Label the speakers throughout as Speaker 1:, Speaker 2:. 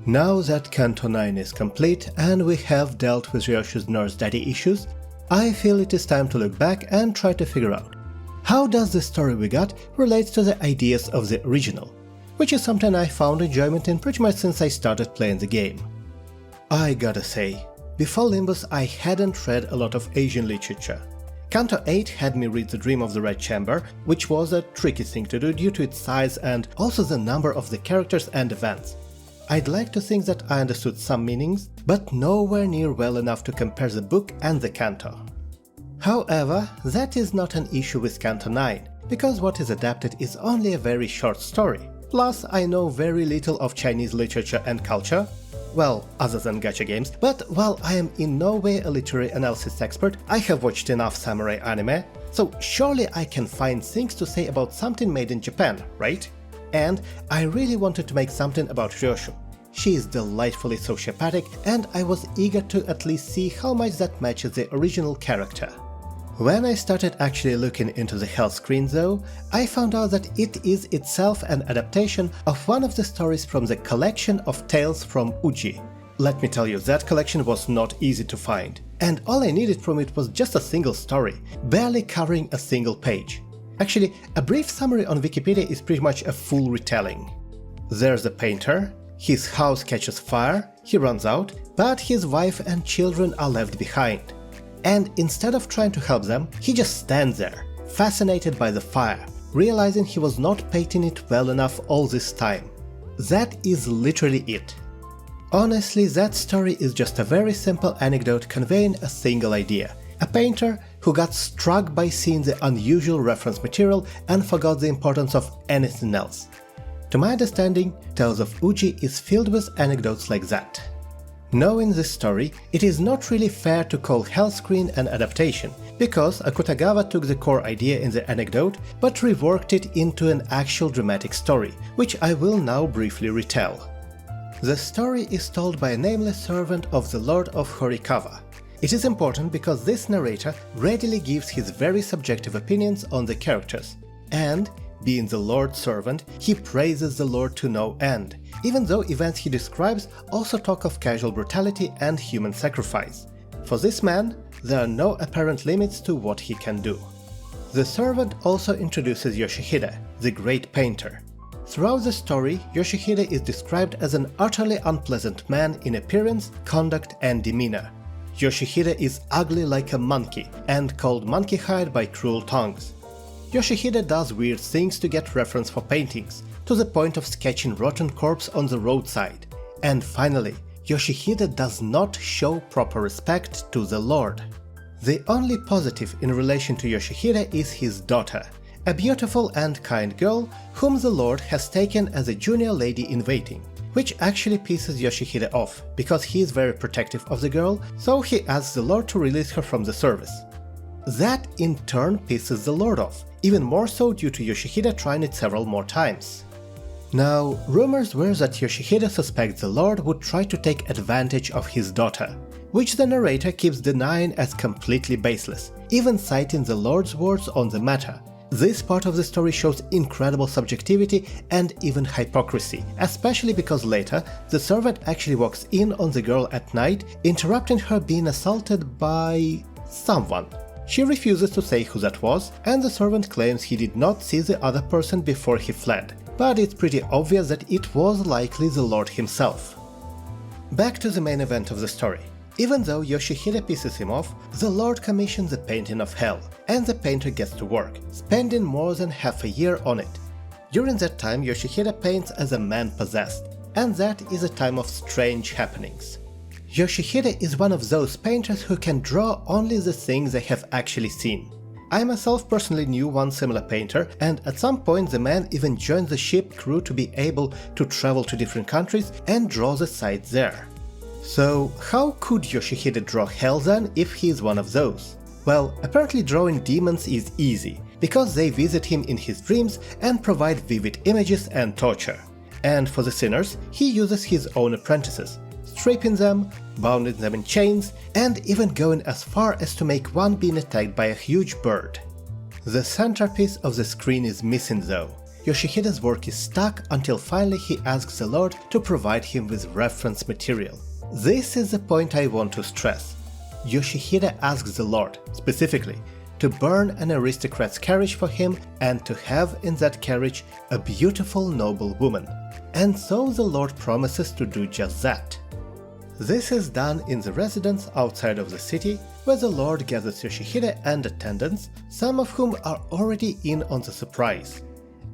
Speaker 1: Now that Canto 9 is complete and we have dealt with Ryoshi's nurse daddy issues, I feel it is time to look back and try to figure out how does the story we got relate to the ideas of the original, which is something I found enjoyment in pretty much since I started playing the game. I gotta say, before Limbus I hadn't read a lot of Asian literature. Canto 8 had me read The Dream of the Red Chamber, which was a tricky thing to do due to its size and also the number of the characters and events. I'd like to think that I understood some meanings, but nowhere near well enough to compare the book and the Canto. However, that is not an issue with Canto 9, because what is adapted is only a very short story. Plus, I know very little of Chinese literature and culture, well, other than gacha games, but while I am in no way a literary analysis expert, I have watched enough samurai anime, so surely I can find things to say about something made in Japan, right? And I really wanted to make something about Ryoshu. She is delightfully sociopathic, and I was eager to at least see how much that matches the original character. When I started actually looking into the Hell screen though, I found out that it is itself an adaptation of one of the stories from the collection of tales from Uji. Let me tell you, that collection was not easy to find, and all I needed from it was just a single story, barely covering a single page. Actually, a brief summary on Wikipedia is pretty much a full retelling. There's a painter, his house catches fire, he runs out, but his wife and children are left behind. And instead of trying to help them, he just stands there, fascinated by the fire, realizing he was not painting it well enough all this time. That is literally it. Honestly, that story is just a very simple anecdote conveying a single idea. A painter who got struck by seeing the unusual reference material and forgot the importance of anything else. To my understanding, Tales of Uji is filled with anecdotes like that. Knowing this story, it is not really fair to call Hellscreen an adaptation, because Akutagawa took the core idea in the anecdote but reworked it into an actual dramatic story, which I will now briefly retell. The story is told by a nameless servant of the Lord of Horikawa. It is important because this narrator readily gives his very subjective opinions on the characters, and being the Lord's servant, he praises the Lord to no end, even though events he describes also talk of casual brutality and human sacrifice. For this man, there are no apparent limits to what he can do. The servant also introduces Yoshihide, the great painter. Throughout the story, Yoshihide is described as an utterly unpleasant man in appearance, conduct and demeanor. Yoshihide is ugly like a monkey and called monkey-hide by cruel tongues. Yoshihide does weird things to get reference for paintings, to the point of sketching rotten corpse on the roadside. And finally, Yoshihide does not show proper respect to the Lord. The only positive in relation to Yoshihide is his daughter, a beautiful and kind girl whom the Lord has taken as a junior lady in waiting, which actually pisses Yoshihide off, because he is very protective of the girl, so he asks the Lord to release her from the service. That in turn pisses the Lord off, even more so due to Yoshihide trying it several more times. Now, rumors were that Yoshihide suspects the Lord would try to take advantage of his daughter, which the narrator keeps denying as completely baseless, even citing the Lord's words on the matter. This part of the story shows incredible subjectivity and even hypocrisy, especially because later the servant actually walks in on the girl at night, interrupting her being assaulted by someone. She refuses to say who that was, and the servant claims he did not see the other person before he fled, but it's pretty obvious that it was likely the Lord himself. Back to the main event of the story. Even though Yoshihide pisses him off, the Lord commissions the painting of Hell, and the painter gets to work, spending more than half a year on it. During that time, Yoshihide paints as a man possessed, and that is a time of strange happenings. Yoshihide is one of those painters who can draw only the things they have actually seen. I myself personally knew one similar painter, and at some point the man even joined the ship crew to be able to travel to different countries and draw the sites there. So how could Yoshihide draw Hell then if he is one of those? Well, apparently drawing demons is easy, because they visit him in his dreams and provide vivid images and torture. And for the sinners, he uses his own apprentices, stripping them, bounding them in chains, and even going as far as to make one being attacked by a huge bird. The centerpiece of the screen is missing though. Yoshihide's work is stuck until finally he asks the Lord to provide him with reference material. This is the point I want to stress. Yoshihide asks the Lord, specifically, to burn an aristocrat's carriage for him and to have in that carriage a beautiful noble woman. And so the Lord promises to do just that. This is done in the residence outside of the city, where the Lord gathers Yoshihide and attendants, some of whom are already in on the surprise.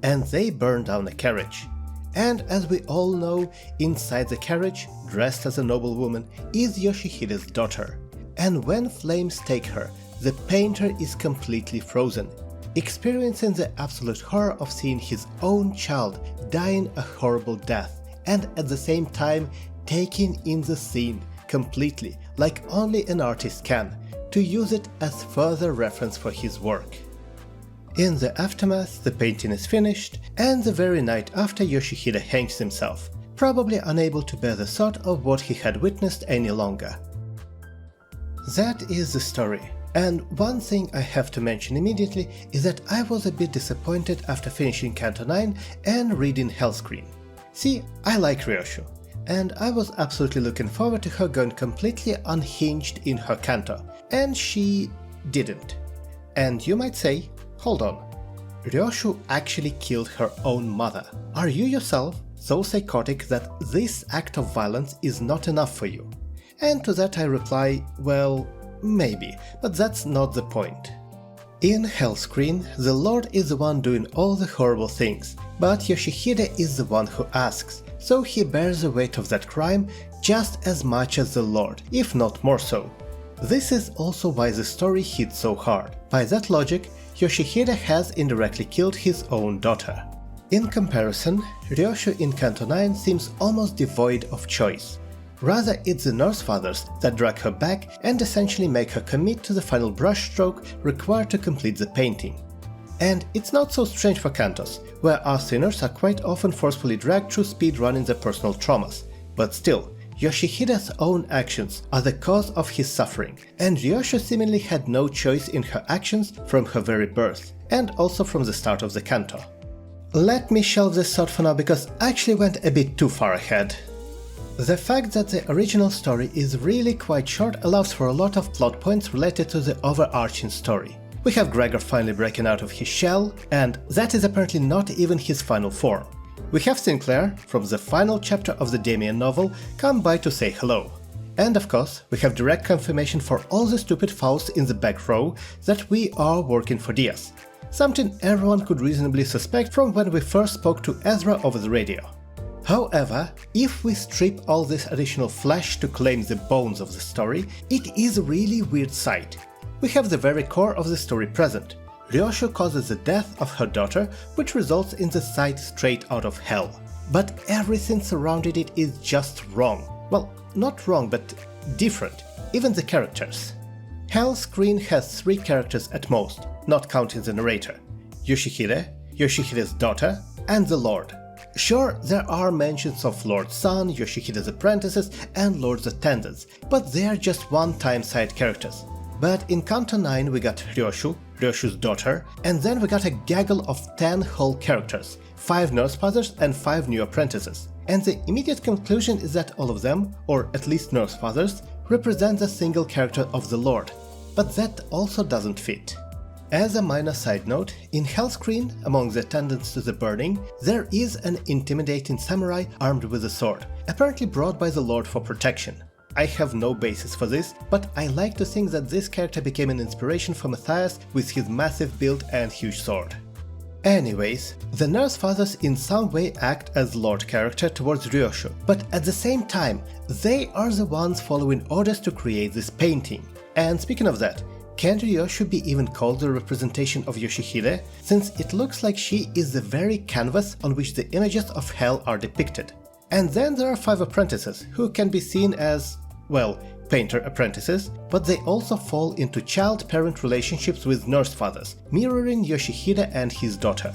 Speaker 1: And they burn down a carriage. And as we all know, inside the carriage, dressed as a noble woman, is Yoshihide's daughter. And when flames take her, the painter is completely frozen, experiencing the absolute horror of seeing his own child dying a horrible death, and at the same time taking in the scene completely, like only an artist can, to use it as further reference for his work. In the aftermath, the painting is finished, and the very night after Yoshihide hangs himself, probably unable to bear the thought of what he had witnessed any longer. That is the story, and one thing I have to mention immediately is that I was a bit disappointed after finishing Canto 9 and reading Hellscreen. See, I like Ryosho, and I was absolutely looking forward to her going completely unhinged in her Canto, and she didn't. And you might say, hold on, Ryosho actually killed her own mother. Are you yourself so psychotic that this act of violence is not enough for you? And to that I reply, well, maybe, but that's not the point. In Hellscreen, the Lord is the one doing all the horrible things, but Yoshihide is the one who asks, so he bears the weight of that crime just as much as the Lord, if not more so. This is also why the story hits so hard. By that logic, Yoshihide has indirectly killed his own daughter. In comparison, Ryosho in Canto 9 seems almost devoid of choice. Rather, it's the Nurse Fathers that drag her back and essentially make her commit to the final brushstroke required to complete the painting. And it's not so strange for Cantos, where our sinners are quite often forcefully dragged through speedrunning their personal traumas. But still, Yoshihide's own actions are the cause of his suffering, and Ryosho seemingly had no choice in her actions from her very birth, and also from the start of the Canto. Let me shelve this thought for now because I actually went a bit too far ahead. The fact that the original story is really quite short allows for a lot of plot points related to the overarching story. We have Gregor finally breaking out of his shell, and that is apparently not even his final form. We have Sinclair, from the final chapter of the Damien novel, come by to say hello. And of course, we have direct confirmation for all the stupid fouls in the back row that we are working for Diaz. Something everyone could reasonably suspect from when we first spoke to Ezra over the radio. However, if we strip all this additional flesh to claim the bones of the story, it is a really weird sight. We have the very core of the story present. Ryosho causes the death of her daughter, which results in the sight straight out of hell. But everything surrounding it is just wrong. Well, not wrong, but different. Even the characters. Hellscreen has 3 characters at most, not counting the narrator. Yoshihide, Yoshihide's daughter, and the Lord. Sure, there are mentions of Lord's son, Yoshihide's apprentices, and Lord's attendants, but they are just one-time side characters. But in Canto 9 we got Ryosho, Ryosho's daughter, and then we got a gaggle of 10 whole characters, 5 Nurse Fathers and 5 new apprentices. And the immediate conclusion is that all of them, or at least Nurse Fathers, represent a single character of the Lord. But that also doesn't fit. As a minor side note, in Hellscreen, among the attendants to the burning, there is an intimidating samurai armed with a sword, apparently brought by the Lord for protection. I have no basis for this, but I like to think that this character became an inspiration for Matthias with his massive build and huge sword. Anyways, the Nurse Fathers in some way act as Lord character towards Ryosho, but at the same time, they are the ones following orders to create this painting. And speaking of that, can Ryosho be even called the representation of Yoshihide, since it looks like she is the very canvas on which the images of hell are depicted? And then there are 5 apprentices, who can be seen as, well, painter apprentices, but they also fall into child-parent relationships with Nurse Fathers, mirroring Yoshihide and his daughter.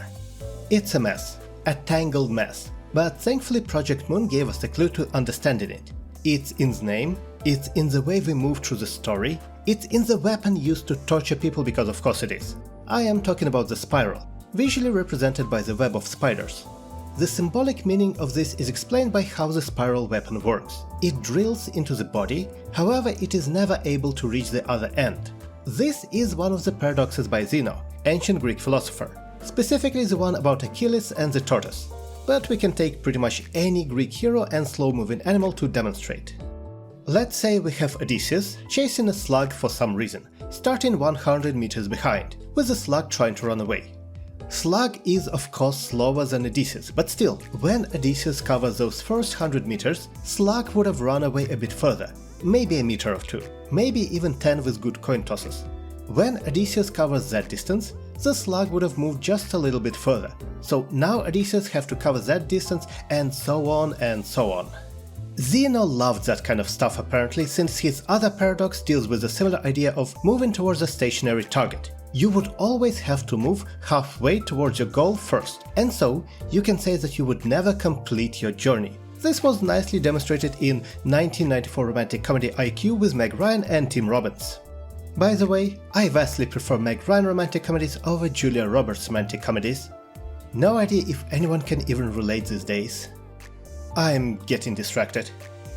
Speaker 1: It's a mess, a tangled mess, but thankfully Project Moon gave us the clue to understanding it. It's in the name, it's in the way we move through the story, it's in the weapon used to torture people because of course it is. I am talking about the spiral. visually represented by the web of spiders. The symbolic meaning of this is explained by how the spiral weapon works. It drills into the body, however it is never able to reach the other end. This is one of the paradoxes by Zeno, ancient Greek philosopher, specifically the one about Achilles and the tortoise. But we can take pretty much any Greek hero and slow-moving animal to demonstrate. Let's say we have Odysseus chasing a slug for some reason, starting 100 meters behind, with the slug trying to run away. Slug is of course slower than Odysseus, but still, when Odysseus covers those first 100 meters, Slug would have run away a bit further, maybe a meter or two, maybe even 10 with good coin tosses. When Odysseus covers that distance, the Slug would have moved just a little bit further, so now Odysseus have to cover that distance and so on and so on. Zeno loved that kind of stuff apparently, since his other paradox deals with a similar idea of moving towards a stationary target. You would always have to move halfway towards your goal first, and so you can say that you would never complete your journey. This was nicely demonstrated in 1994 romantic comedy IQ with Meg Ryan and Tim Robbins. By the way, I vastly prefer Meg Ryan romantic comedies over Julia Roberts romantic comedies. No idea if anyone can even relate these days. I'm getting distracted.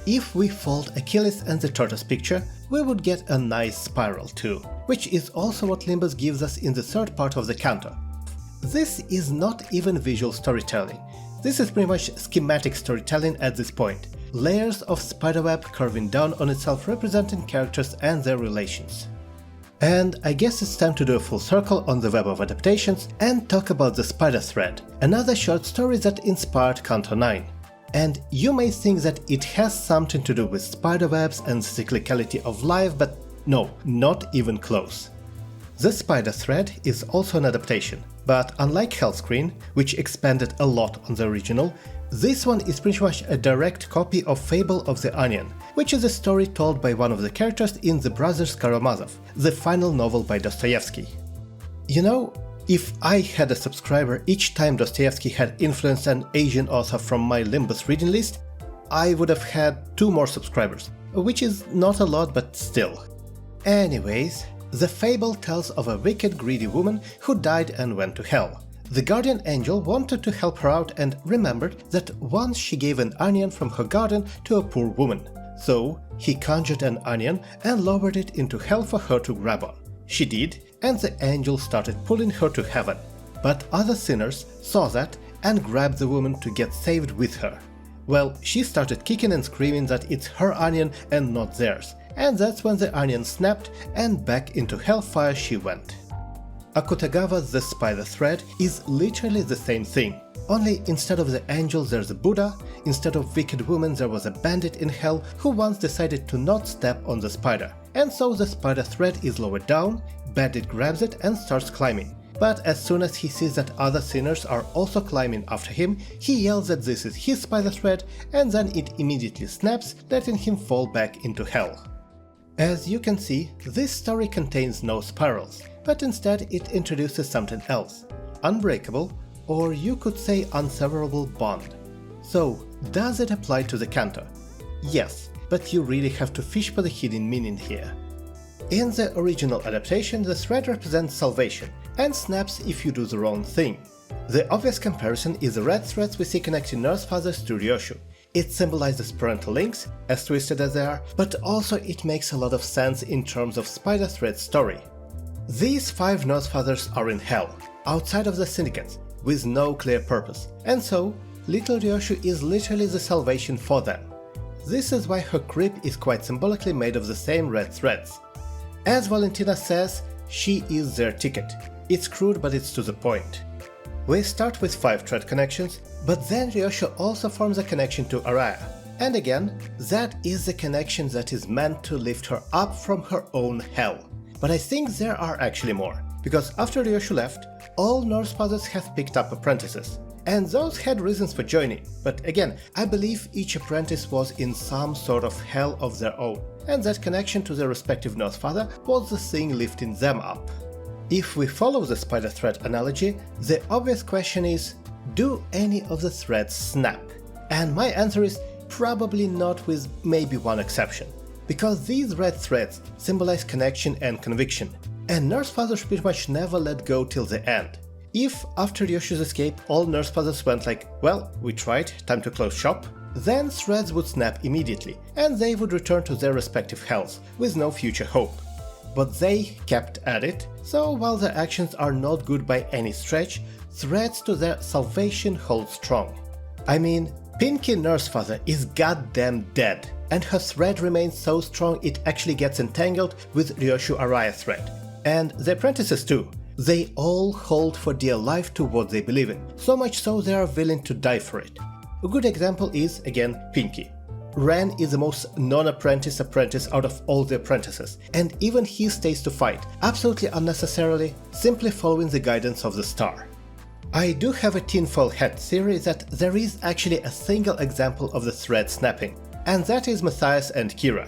Speaker 1: If we fold Achilles and the tortoise picture, we would get a nice spiral too, which is also what Limbus gives us in the third part of the Canto. This is not even visual storytelling. This is pretty much schematic storytelling at this point. Layers of spiderweb curving down on itself representing characters and their relations. And I guess it's time to do a full circle on the web of adaptations and talk about the Spider Thread, another short story that inspired Canto 9. And you may think that it has something to do with spiderwebs and the cyclicality of life, but no, not even close. The Spider Thread is also an adaptation, but unlike Hellscreen, which expanded a lot on the original, this one is pretty much a direct copy of Fable of the Onion, which is a story told by one of the characters in The Brothers Karamazov, the final novel by Dostoevsky. You know, if I had a subscriber each time Dostoevsky had influenced an Asian author from my Limbus reading list, I would have had 2 more subscribers, which is not a lot, but still. Anyways, the fable tells of a wicked, greedy woman who died and went to hell. The guardian angel wanted to help her out and remembered that once she gave an onion from her garden to a poor woman. So he conjured an onion and lowered it into hell for her to grab on. She did, and the angel started pulling her to heaven. But other sinners saw that and grabbed the woman to get saved with her. Well, she started kicking and screaming that it's her onion and not theirs, and that's when the onion snapped and back into hellfire she went. Akutagawa's The Spider Thread is literally the same thing, only instead of the angel there's a Buddha, instead of wicked woman there was a bandit in hell who once decided to not step on the spider, and so the spider thread is lowered down, bandit grabs it and starts climbing. But as soon as he sees that other sinners are also climbing after him, he yells that this is his spider thread, and then it immediately snaps, letting him fall back into hell. As you can see, this story contains no spirals, but instead it introduces something else: unbreakable, or you could say unseverable bond. So, does it apply to the Canto? Yes, but you really have to fish for the hidden meaning here. In the original adaptation, the thread represents salvation, and snaps if you do the wrong thing. The obvious comparison is the red threads we see connecting nurse fathers to Ryoshu. It symbolizes parental links, as twisted as they are, but also it makes a lot of sense in terms of Spider Thread's story. These 5 nurse fathers are in hell, outside of the syndicates, with no clear purpose, and so little Ryoshu is literally the salvation for them. This is why her crib is quite symbolically made of the same red threads. As Valentina says, she is their ticket. It's crude, but it's to the point. We start with 5 thread connections, but then Ryoshu also forms a connection to Araya. And again, that is the connection that is meant to lift her up from her own hell. But I think there are actually more, because after Ryoshu left, all nurse fathers have picked up apprentices. And those had reasons for joining, but again, I believe each apprentice was in some sort of hell of their own, and that connection to their respective nurse father was the thing lifting them up. If we follow the spider thread analogy, the obvious question is, do any of the threads snap? And my answer is probably not, with maybe one exception, because these red threads symbolize connection and conviction, and nurse fathers pretty much never let go till the end. If after Ryoshu's escape all nurse fathers went like, well, we tried, time to close shop, then Threads would snap immediately, and they would return to their respective hells, with no future hope. But they kept at it, so while their actions are not good by any stretch, threats to their salvation hold strong. I mean, Pinky Nurse Father is goddamn dead, and her thread remains so strong it actually gets entangled with Ryoshu Araya thread. And the apprentices too. They all hold for dear life to what they believe in, so much so they are willing to die for it. A good example is, again, Pinky. Ren is the most non-apprentice apprentice out of all the apprentices, and even he stays to fight, absolutely unnecessarily, simply following the guidance of the star. I do have a tinfoil hat theory that there is actually a single example of the thread snapping, and that is Matthias and Kira.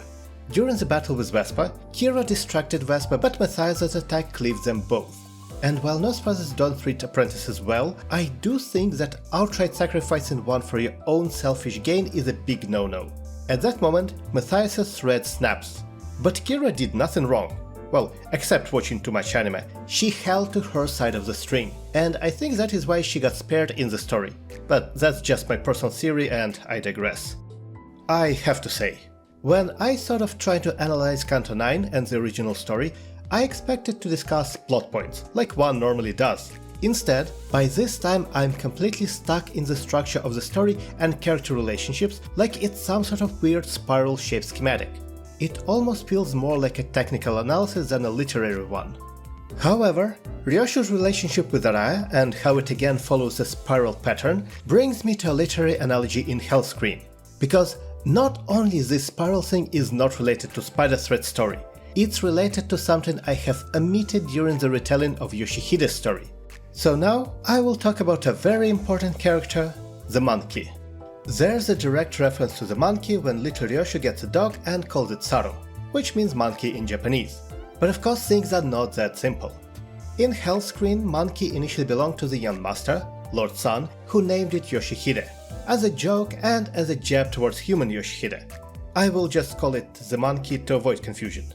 Speaker 1: During the battle with Vespa, Kira distracted Vespa, but Matthias' attack cleaved them both. And while nurse fathers don't treat apprentices well, I do think that outright sacrificing one for your own selfish gain is a big no-no. At that moment, Matthias' thread snaps. But Kira did nothing wrong. Well, except watching too much anime. She held to her side of the string, and I think that is why she got spared in the story. But that's just my personal theory and I digress. I have to say, when I thought of trying to analyze Canto 9 and the original story, I expected to discuss plot points, like one normally does. Instead, by this time I'm completely stuck in the structure of the story and character relationships, like it's some sort of weird spiral-shaped schematic. It almost feels more like a technical analysis than a literary one. However, Ryoshu's relationship with Araya and how it again follows a spiral pattern brings me to a literary analogy in Hellscream. Because not only this spiral thing is not related to Spider Thread's story, it's related to something I have omitted during the retelling of Yoshihide's story. So now I will talk about a very important character, the monkey. There's a direct reference to the monkey when little Ryoshu gets a dog and calls it Saro, which means monkey in Japanese. But of course things are not that simple. In Hellscream, monkey initially belonged to the young master, Lord Sun, who named it Yoshihide, as a joke and as a jab towards human Yoshihide. I will just call it the monkey to avoid confusion.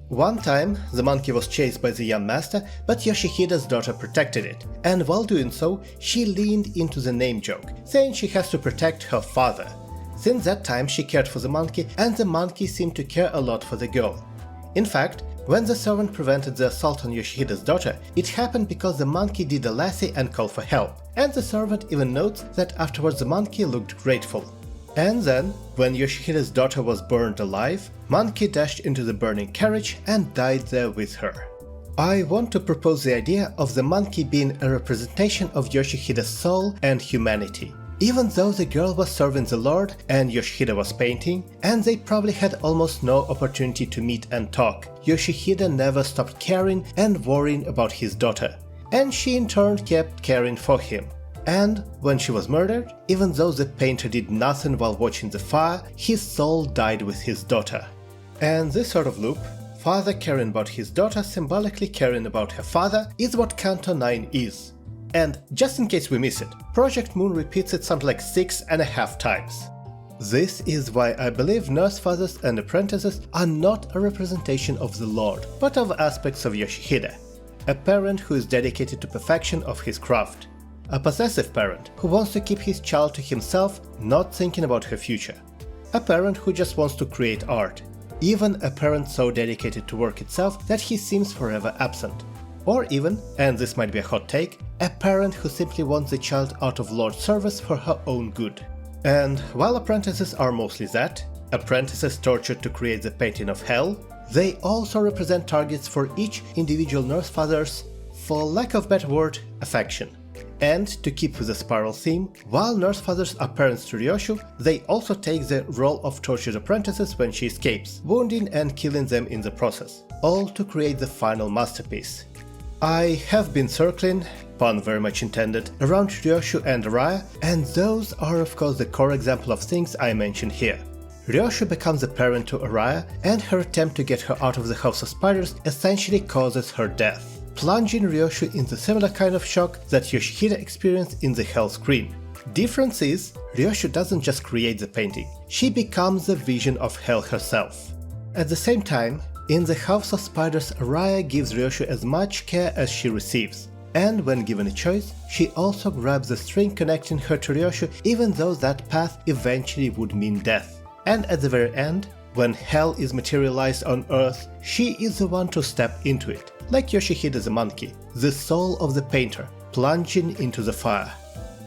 Speaker 1: One time, the monkey was chased by the young master, but Yoshihide's daughter protected it, and while doing so, she leaned into the name joke, saying she has to protect her father. Since that time she cared for the monkey, and the monkey seemed to care a lot for the girl. In fact, when the servant prevented the assault on Yoshihide's daughter, it happened because the monkey did a lassie and called for help, and the servant even notes that afterwards the monkey looked grateful. And then, when Yoshihide's daughter was burned alive, Monkey dashed into the burning carriage and died there with her. I want to propose the idea of the monkey being a representation of Yoshihide's soul and humanity. Even though the girl was serving the Lord and Yoshihide was painting, and they probably had almost no opportunity to meet and talk, Yoshihide never stopped caring and worrying about his daughter, and she in turn kept caring for him. And when she was murdered, even though the painter did nothing while watching the fire, his soul died with his daughter. And this sort of loop, father caring about his daughter symbolically caring about her father, is what Canto 9 is. And just in case we miss it, Project Moon repeats it something like 6.5 times. This is why I believe nurse fathers and apprentices are not a representation of the Lord, but of aspects of Yoshihide, a parent who is dedicated to perfection of his craft. A possessive parent who wants to keep his child to himself, not thinking about her future. A parent who just wants to create art. Even a parent so dedicated to work itself that he seems forever absent. Or even, and this might be a hot take, a parent who simply wants the child out of Lord's service for her own good. And while apprentices are mostly that, apprentices tortured to create the painting of hell, they also represent targets for each individual nurse father's, for lack of a better word, affection. And to keep with the spiral theme, while nurse fathers are parents to Ryoshu, they also take the role of tortured apprentices when she escapes, wounding and killing them in the process, all to create the final masterpiece. I have been circling, pun very much intended, around Ryoshu and Araya, and those are of course the core example of things I mentioned here. Ryoshu becomes a parent to Araya, and her attempt to get her out of the House of Spiders essentially causes her death, plunging Ryoshu in the similar kind of shock that Yoshihide experienced in the Hellscream. Difference is, Ryoshu doesn't just create the painting, she becomes the vision of hell herself. At the same time, in the House of Spiders, Araya gives Ryoshu as much care as she receives. and when given a choice, she also grabs the string connecting her to Ryoshu even though that path eventually would mean death. And at the very end, when hell is materialized on Earth, she is the one to step into it, like Yoshihide the monkey, the soul of the painter, plunging into the fire.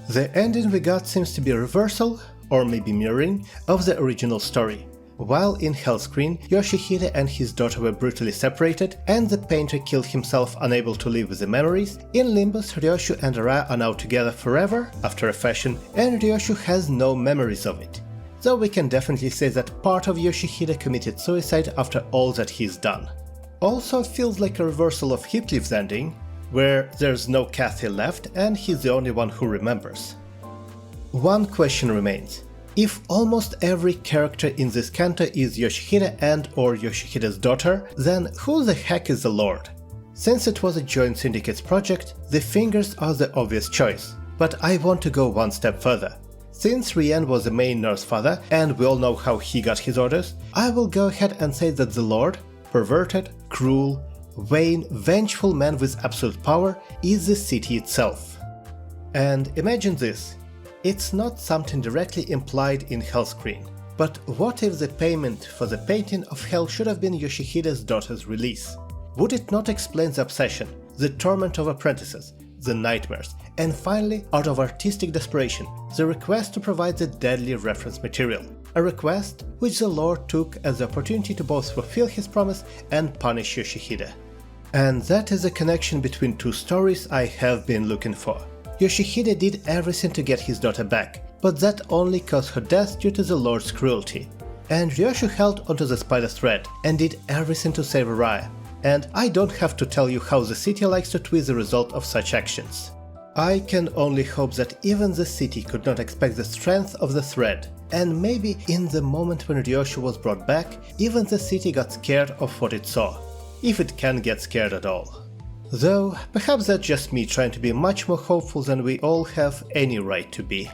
Speaker 1: The ending we got seems to be a reversal, or maybe mirroring, of the original story. While in Hellscreen, Yoshihide and his daughter were brutally separated, and the painter killed himself unable to live with the memories, in Limbus, Ryoshu and Araya are now together forever, after a fashion, and Ryoshu has no memories of it. Though we can definitely say that part of Yoshihide committed suicide after all that he's done. Also feels like a reversal of Heathcliff's ending, where there's no Cathy left and he's the only one who remembers. One question remains. If almost every character in this canto is Yoshihide and or Yoshihide's daughter, then who the heck is the Lord? Since it was a joint syndicate's project, the fingers are the obvious choice, but I want to go one step further. Since Rien was the main nurse father, and we all know how he got his orders, I will go ahead and say that the Lord, perverted, cruel, vain, vengeful man with absolute power, is the city itself. And imagine this. It's not something directly implied in Hellscreen, but what if the payment for the painting of Hell should have been Yoshihide's daughter's release? Would it not explain the obsession, the torment of apprentices, the nightmares, and finally, out of artistic desperation, the request to provide the deadly reference material? A request which the Lord took as the opportunity to both fulfill his promise and punish Yoshihide. And that is the connection between two stories I have been looking for. Yoshihide did everything to get his daughter back, but that only caused her death due to the Lord's cruelty. And Ryoshu held onto the spider thread and did everything to save Araya. And I don't have to tell you how the city likes to twist the result of such actions. I can only hope that even the city could not expect the strength of the thread, and maybe in the moment when Ryoshu was brought back, even the city got scared of what it saw. If it can get scared at all. Though, perhaps that's just me trying to be much more hopeful than we all have any right to be.